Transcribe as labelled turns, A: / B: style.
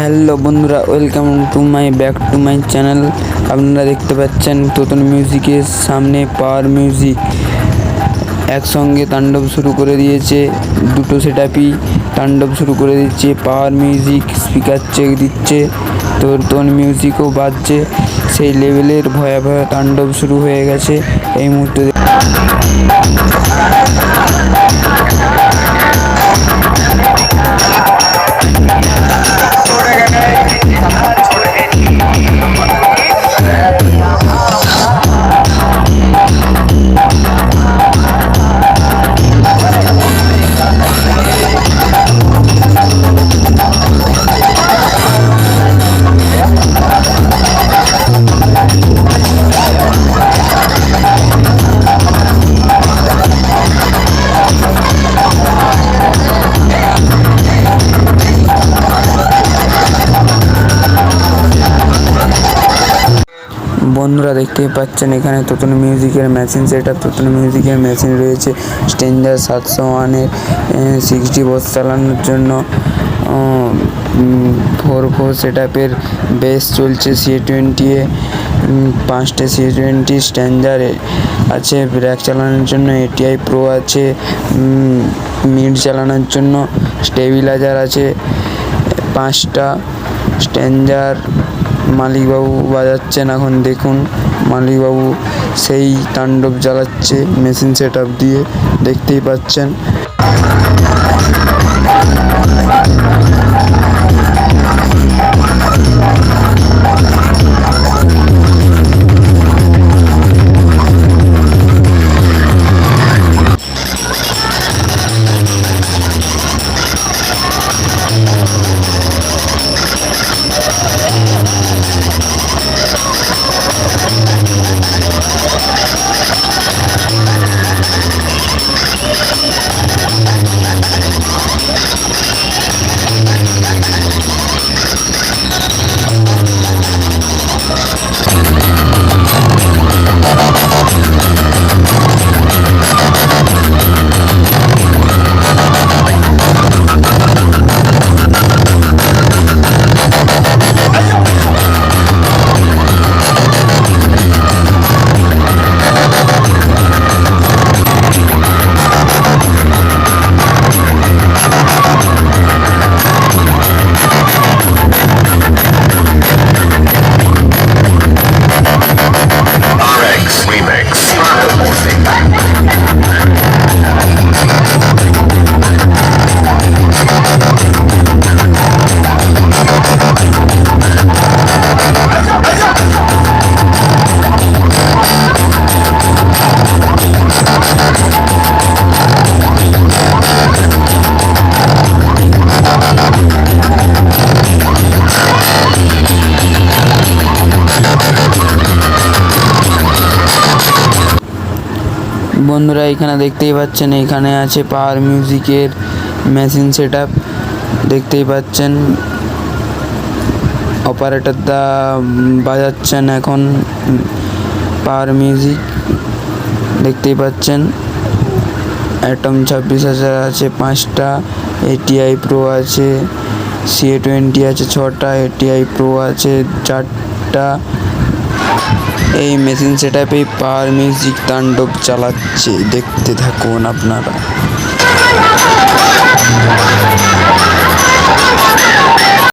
A: Hello বন্ধুরা, welcome to my back to my channel. আপনারা দেখতে পাচ্ছেন তোতন মিউজিকের সামনে পাওয়ার মিউজিক একসঙ্গে তাণ্ডব শুরু করে দিয়েছে। দুটো সেটআপই তাণ্ডব শুরু করে দিচ্ছে। পাওয়ার মিউজিক স্পিকার চেক দিচ্ছে, তোতন মিউজিকও বাজছে। সেই লেভেলের ভয়াবহ তাণ্ডব শুরু হয়ে গেছে এই মুহূর্তে। বন্ধুরা দেখতেই পাচ্ছেন এখানে তোতন মিউজিকের মেশিন সেটআপ। তোতন মিউজিকের মেশিন রয়েছে স্ট্যান্ডার্ড 701-এর 60 বক্স চালানোর জন্য। 4/4 সেটআপের বেস চলছে CA20-এ। 5টে CA20 স্ট্যান্ডার্ড আছে ব্র্যাক চালানোর জন্য। ATI প্রো আছে মিড চালানোর জন্য। স্টেবিলাইজার আছে 5টা স্ট্যান্ডার্ড। মালিকবাবু বাজাচ্ছেন, এখন দেখুন মালিকবাবু সেই তাণ্ডব চালাচ্ছে মেশিন সেটআপ দিয়ে, দেখতেই পাচ্ছেন। বন্ধুরা এখানে দেখতেই পাচ্ছেন এখানে আছে পাওয়ার মিউজিকের মেশিন সেটআপ, দেখতেই পাচ্ছেন। অপারেটর দা বাজাচ্ছেন এখন পাওয়ার মিউজিক, দেখতেই পাচ্ছেন। অ্যাটম 26,000 আছে 5টা। ATI প্রো আছে, CA20 আছে 6টা। ATI প্রো আছে 4টা। এই মেশিন সেটআপে পাওয়ার মিউজিক তাণ্ডব চালাচ্ছে, দেখতে থাকুন আপনারা।